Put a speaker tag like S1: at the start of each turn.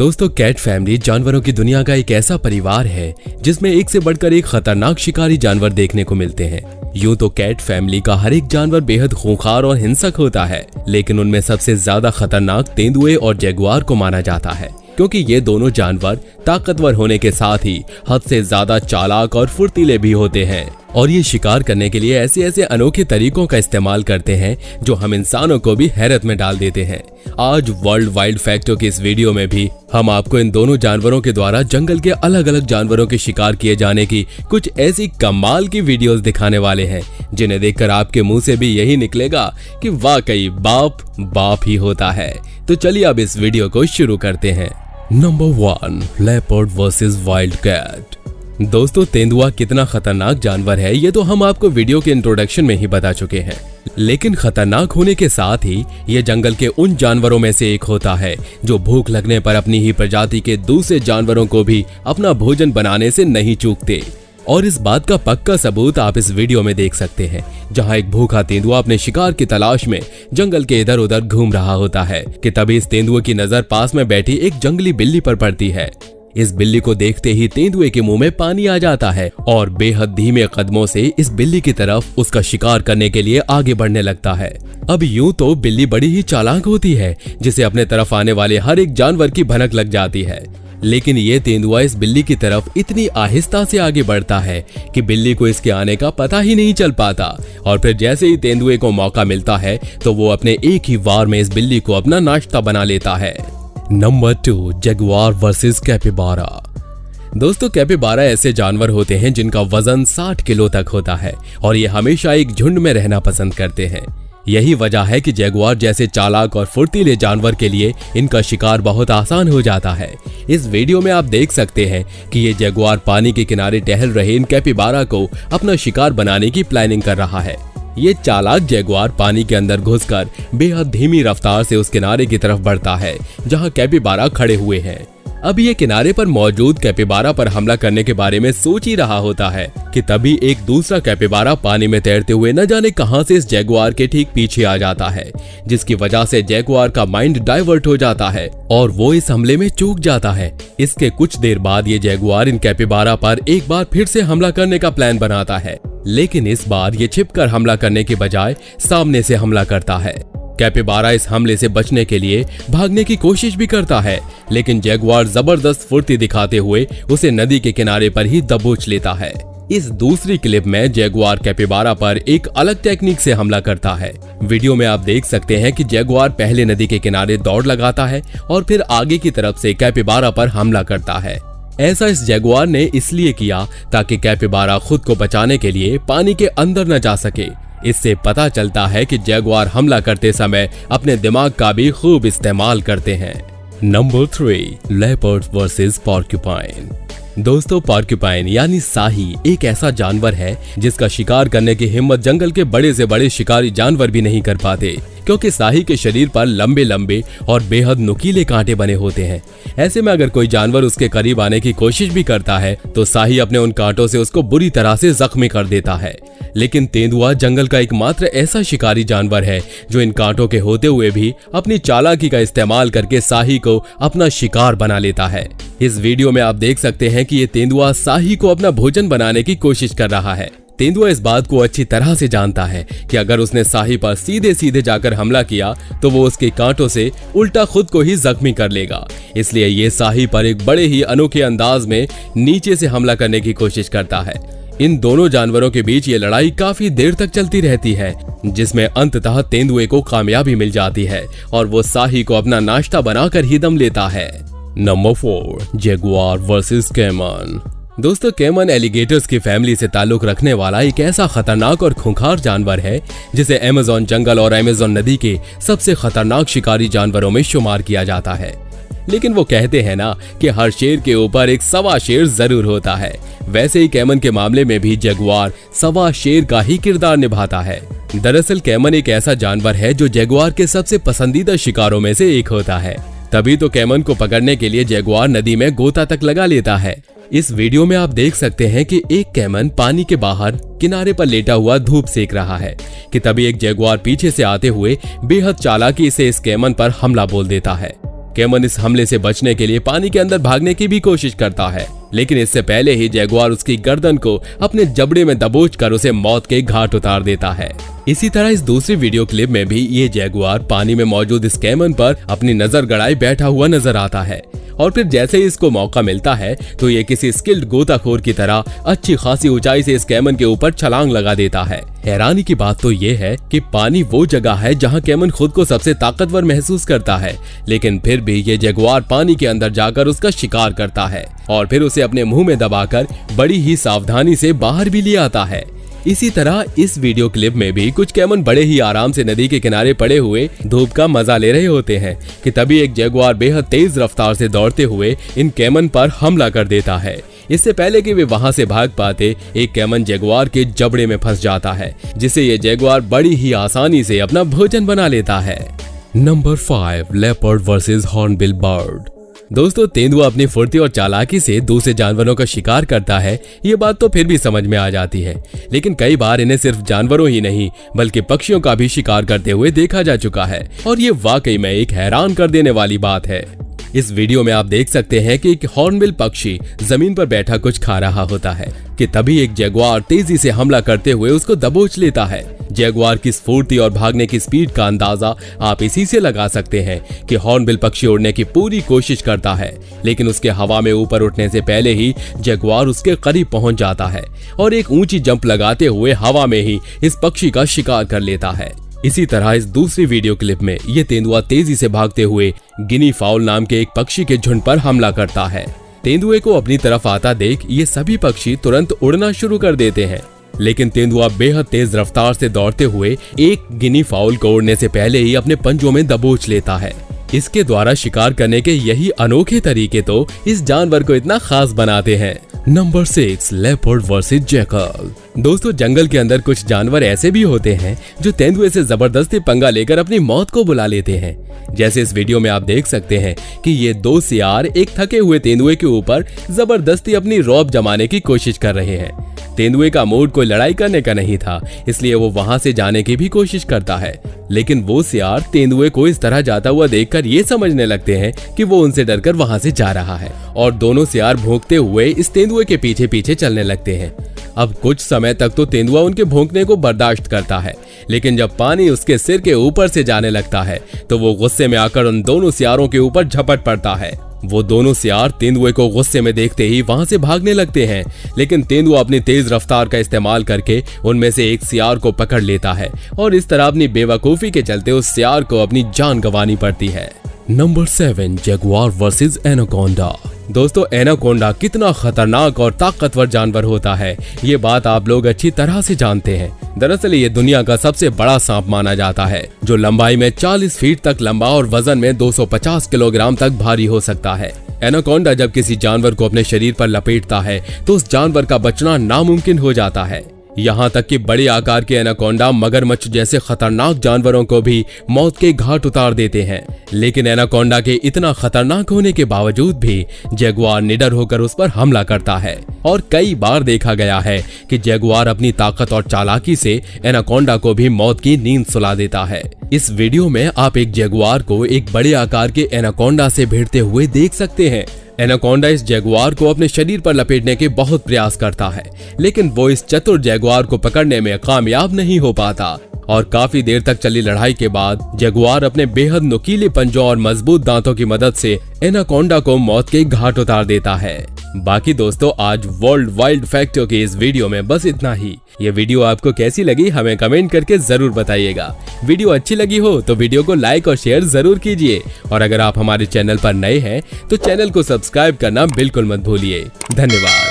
S1: दोस्तों, cat family जानवरों की दुनिया का एक ऐसा परिवार है जिसमें एक से बढ़कर एक खतरनाक शिकारी जानवर देखने को मिलते हैं। यूं तो कैट फैमिली का हर एक जानवर बेहद खूंखार और हिंसक होता है, लेकिन उनमें सबसे ज्यादा खतरनाक तेंदुए और जगुआर को माना जाता है, क्योंकि ये दोनों जानवर ताकतवर होने के साथ ही हद से ज्यादा चालाक और फुर्तीले भी होते हैं और ये शिकार करने के लिए ऐसे ऐसे अनोखे तरीकों का इस्तेमाल करते हैं जो हम इंसानों को भी हैरत में डाल देते हैं। आज वर्ल्ड वाइल्ड फैक्टों की इस वीडियो में भी हम आपको इन दोनों जानवरों के द्वारा जंगल के अलग अलग जानवरों के शिकार किए जाने की कुछ ऐसी कमाल की वीडियोस दिखाने वाले हैं जिन्हें देखकर आपके मुंह से भी यही निकलेगा कि वाकई बाप बाप ही होता है। तो चलिए अब इस वीडियो को शुरू करते हैं। Number 1, leopard versus wild cat. दोस्तों, तेंदुआ कितना खतरनाक जानवर है ये तो हम आपको वीडियो के इंट्रोडक्शन में ही बता चुके हैं, लेकिन खतरनाक होने के साथ ही ये जंगल के उन जानवरों में से एक होता है जो भूख लगने पर अपनी ही प्रजाति के दूसरे जानवरों को भी अपना भोजन बनाने से नहीं चूकते। और इस बात का पक्का सबूत आप इस वीडियो में देख सकते हैं, जहां एक भूखा तेंदुआ अपने शिकार की तलाश में जंगल के इधर उधर घूम रहा होता है कि तभी इस तेंदुए की नजर पास में बैठी एक जंगली बिल्ली पर पड़ती है। इस बिल्ली को देखते ही तेंदुए के मुंह में पानी आ जाता है और बेहद धीमे कदमों से इस बिल्ली की तरफ उसका शिकार करने के लिए आगे बढ़ने लगता है। अब यूं तो बिल्ली बड़ी ही चालाक होती है, जिसे अपने तरफ आने वाले हर एक जानवर की भनक लग जाती है, लेकिन ये तेंदुआ इस बिल्ली की तरफ इतनी आहिस्ता से आगे बढ़ता है कि बिल्ली को इसके आने का पता ही नहीं चल पाता। और फिर जैसे ही तेंदुए को मौका मिलता है तो वो अपने एक ही वार में इस बिल्ली को अपना नाश्ता बना लेता है। Number 2, Jaguar versus capybara. दोस्तों, कैपिबारा ऐसे जानवर होते हैं जिनका वजन 60 किलो तक होता है और ये हमेशा एक झुंड में रहना पसंद करते हैं। यही वजह है कि जगुआर जैसे चालाक और फुर्तीले जानवर के लिए इनका शिकार बहुत आसान हो जाता है। इस वीडियो में आप देख सकते हैं कि ये जगुआर पानी के किनारे टहल रहे इन कैपिबारा को अपना शिकार बनाने की प्लानिंग कर रहा है। ये चालाक जगुआर पानी के अंदर घुसकर बेहद धीमी रफ्तार से उस किनारे की तरफ बढ़ता है जहां कैपिबारा खड़े हुए हैं। अब ये किनारे पर मौजूद कैपिबारा पर हमला करने के बारे में सोच ही रहा होता है कि तभी एक दूसरा कैपिबारा पानी में तैरते हुए न जाने कहां से इस जगुआर के ठीक पीछे आ जाता है, जिसकी वजह से जगुआर का माइंड डाइवर्ट हो जाता है और वो इस हमले में चूक जाता है। इसके कुछ देर बाद ये जगुआर इन कैपिबारा पर एक बार फिर से हमला करने का प्लान बनाता है, लेकिन इस बार ये छिपकर हमला करने के बजाय सामने से हमला करता है। कैपिबारा इस हमले से बचने के लिए भागने की कोशिश भी करता है, लेकिन जगुआर जबरदस्त फुर्ती दिखाते हुए उसे नदी के किनारे पर ही दबोच लेता है। इस दूसरी क्लिप में जगुआर कैपिबारा पर एक अलग टेक्निक से हमला करता है। वीडियो में आप देख सकते हैं कि जगुआर पहले नदी के किनारे दौड़ लगाता है और फिर आगे की तरफ से कैपिबारा पर हमला करता है। ऐसा इस जगुआर ने इसलिए किया ताकि कैपिबारा खुद को बचाने के लिए पानी के अंदर न जा सके। इससे पता चलता है कि जगुआर हमला करते समय अपने दिमाग का भी खूब इस्तेमाल करते हैं। Number 3, leopard versus porcupine. दोस्तों, पॉर्क्यूपाइन यानी साही एक ऐसा जानवर है जिसका शिकार करने की हिम्मत जंगल के बड़े से बड़े शिकारी जानवर भी नहीं कर पाते, क्योंकि साही के शरीर पर लंबे लंबे और बेहद नुकीले कांटे बने होते हैं। ऐसे में अगर कोई जानवर उसके करीब आने की कोशिश भी करता है तो साही अपने उन कांटों से उसको बुरी तरह से जख्मी कर देता है। लेकिन तेंदुआ जंगल का एकमात्र ऐसा शिकारी जानवर है जो इन कांटों के होते हुए भी अपनी चालाकी का इस्तेमाल करके साही को अपना शिकार बना लेता है। इस वीडियो में आप देख सकते हैं कि ये तेंदुआ साही को अपना भोजन बनाने की कोशिश कर रहा है। तेंदुआ इस बात को अच्छी तरह से जानता है कि अगर उसने साही पर सीधे सीधे जाकर हमला किया तो वो उसके कांटों से उल्टा खुद को ही जख्मी कर लेगा। इसलिए ये साही पर एक बड़े ही अनोखे अंदाज में नीचे से हमला करने की कोशिश करता है। इन दोनों जानवरों के बीच ये लड़ाई काफी देर तक चलती रहती है, जिसमें अंततः तेंदुए को कामयाबी मिल जाती है और वो साही को अपना नाश्ता बनाकर ही दम लेता है। Number 4, jaguar versus caiman. दोस्तों, कैमन एलिगेटर्स की फैमिली से ताल्लुक रखने वाला एक ऐसा खतरनाक और खूंखार जानवर है जिसे अमेज़न जंगल और अमेज़न नदी के सबसे खतरनाक शिकारी जानवरों में शुमार किया जाता है। लेकिन वो कहते हैं ना कि हर शेर के ऊपर एक सवा शेर जरूर होता है, वैसे ही कैमन के मामले में भी जगुआर सवा शेर का ही किरदार निभाता है। दरअसल कैमन एक ऐसा जानवर है जो जगुआर के सबसे पसंदीदा शिकारों में से एक होता है। तभी तो कैमन को पकड़ने के लिए जगुआर नदी में गोता तक लगा लेता है। इस वीडियो में आप देख सकते हैं कि एक कैमन पानी के बाहर किनारे पर लेटा हुआ धूप सेक रहा है कि तभी एक जगुआर पीछे से आते हुए बेहद चालाकी से इस कैमन पर हमला बोल देता है। कैमन इस हमले से बचने के लिए पानी के अंदर भागने की भी कोशिश करता है, लेकिन इससे पहले ही जैगुआर उसकी गर्दन को अपने जबड़े में दबोचकर उसे मौत के घाट उतार देता है। इसी तरह इस दूसरी वीडियो क्लिप में भी ये जैगुआर पानी में मौजूद इस कैमन पर अपनी नजर गड़ाए बैठा हुआ नजर आता है और फिर जैसे ही इसको मौका मिलता है तो ये किसी स्किल्ड गोताखोर की तरह अच्छी खासी ऊंचाई से इस कैमन के ऊपर छलांग लगा देता है। हैरानी की बात तो ये है कि पानी वो जगह है जहां कैमन खुद को सबसे ताकतवर महसूस करता है, लेकिन फिर भी ये जैगुआर पानी के अंदर जाकर उसका शिकार करता है और फिर उसे अपने मुंह में दबाकर बड़ी ही सावधानी से बाहर भी ले आता है। इसी तरह इस वीडियो क्लिप में भी कुछ कैमन बड़े ही आराम से नदी के किनारे पड़े हुए धूप का मजा ले रहे होते हैं कि तभी एक जैगुआर बेहद तेज रफ्तार से दौड़ते हुए इन कैमन पर हमला कर देता है। इससे पहले कि वे वहां से भाग पाते, एक कैमन जैगुआर के जबड़े में फंस जाता है, जिसे ये जैगुआर बड़ी ही आसानी से अपना भोजन बना लेता है। Number 5, leopard versus hornbill bird. दोस्तों, तेंदुआ अपनी फुर्ती और चालाकी से दूसरे जानवरों का शिकार करता है, ये बात तो फिर भी समझ में आ जाती है, लेकिन कई बार इन्हें सिर्फ जानवरों ही नहीं बल्कि पक्षियों का भी शिकार करते हुए देखा जा चुका है और ये वाकई में एक हैरान कर देने वाली बात है। इस वीडियो में आप देख सकते हैं कि एक हॉर्नबिल पक्षी जमीन पर बैठा कुछ खा रहा होता है कि तभी एक जैगुआर तेजी से हमला करते हुए उसको दबोच लेता है। जैगुआर की स्फूर्ति और भागने की स्पीड का अंदाजा आप इसी से लगा सकते हैं कि हॉर्नबिल पक्षी उड़ने की पूरी कोशिश करता है, लेकिन उसके हवा में ऊपर उठने से पहले ही जैगुआर उसके करीब पहुंच जाता है और एक ऊंची जंप लगाते हुए हवा में ही इस पक्षी का शिकार कर लेता है। इसी तरह इस दूसरी वीडियो क्लिप में ये तेंदुआ तेजी से भागते हुए गिनी फाउल नाम के एक पक्षी के झुंड पर हमला करता है। तेंदुए को अपनी तरफ आता देख ये सभी पक्षी तुरंत उड़ना शुरू कर देते हैं, लेकिन तेंदुआ बेहद तेज रफ्तार से दौड़ते हुए एक गिनी फाउल को उड़ने से पहले ही अपने पंजों में दबोच लेता है। इसके द्वारा शिकार करने के यही अनोखे तरीके तो इस जानवर को इतना खास बनाते हैं। Number 6, leopard versus jackal. दोस्तों, जंगल के अंदर कुछ जानवर ऐसे भी होते हैं जो तेंदुए से जबरदस्ती पंगा लेकर अपनी मौत को बुला लेते हैं। जैसे इस वीडियो में आप देख सकते हैं कि ये दो सियार एक थके हुए तेंदुए के ऊपर जबरदस्ती अपनी रौब जमाने की कोशिश कर रहे हैं। तेंदुए का मूड कोई लड़ाई करने का नहीं था, इसलिए वो वहां से जाने की भी कोशिश करता है, लेकिन वो सियार तेंदुए को इस तरह जाता हुआ देखकर ये समझने लगते हैं कि वो उनसे डरकर वहां से जा रहा है और दोनों सियार भौंकते हुए इस तेंदुए के पीछे पीछे चलने लगते हैं। अब कुछ समय तक तो तेंदुआ उनके भौंकने को बर्दाश्त करता है, लेकिन जब पानी उसके सिर के ऊपर से जाने लगता है तो वो गुस्से में आकर उन दोनों सियारों के ऊपर झपट पड़ता है। वो दोनों सियार तेंदुए को गुस्से में देखते ही वहां से भागने लगते हैं, लेकिन तेंदुआ अपनी तेज रफ्तार का इस्तेमाल करके उनमें से एक सियार को पकड़ लेता है और इस तरह अपनी बेवकूफी के चलते उस सियार को अपनी जान गंवानी पड़ती है। Number 7, Jaguar versus anaconda. दोस्तों, एनाकोंडा कितना खतरनाक और ताकतवर जानवर होता है, ये बात आप लोग अच्छी तरह से जानते हैं। दरअसल ये दुनिया का सबसे बड़ा सांप माना जाता है, जो लंबाई में 40 फीट तक लंबा और वजन में 250 किलोग्राम तक भारी हो सकता है। एनाकोंडा जब किसी जानवर को अपने शरीर पर लपेटता है तो उस जानवर का बचना नामुमकिन हो जाता है। यहाँ तक कि बड़े आकार के एनाकोंडा मगरमच्छ जैसे खतरनाक जानवरों को भी मौत के घाट उतार देते हैं, लेकिन एनाकोंडा के इतना खतरनाक होने के बावजूद भी जैगुआर निडर होकर उस पर हमला करता है और कई बार देखा गया है कि जैगुआर अपनी ताकत और चालाकी से एनाकोंडा को भी मौत की नींद सुला देता है। इस वीडियो में आप एक जैगुआर को एक बड़े आकार के एनाकोंडा से भिड़ते हुए देख सकते हैं। एनाकोंडा इस जैगुआर को अपने शरीर पर लपेटने के बहुत प्रयास करता है, लेकिन वो इस चतुर जैगुआर को पकड़ने में कामयाब नहीं हो पाता और काफी देर तक चली लड़ाई के बाद जैगुआर अपने बेहद नुकीले पंजों और मजबूत दांतों की मदद से एनाकोंडा को मौत के घाट उतार देता है। बाकी दोस्तों, आज वर्ल्ड वाइल्ड फैक्टों के इस वीडियो में बस इतना ही। ये वीडियो आपको कैसी लगी हमें कमेंट करके जरूर बताइएगा। वीडियो अच्छी लगी हो तो वीडियो को लाइक और शेयर जरूर कीजिए और अगर आप हमारे चैनल पर नए हैं तो चैनल को सब्सक्राइब करना बिल्कुल मत भूलिए। धन्यवाद।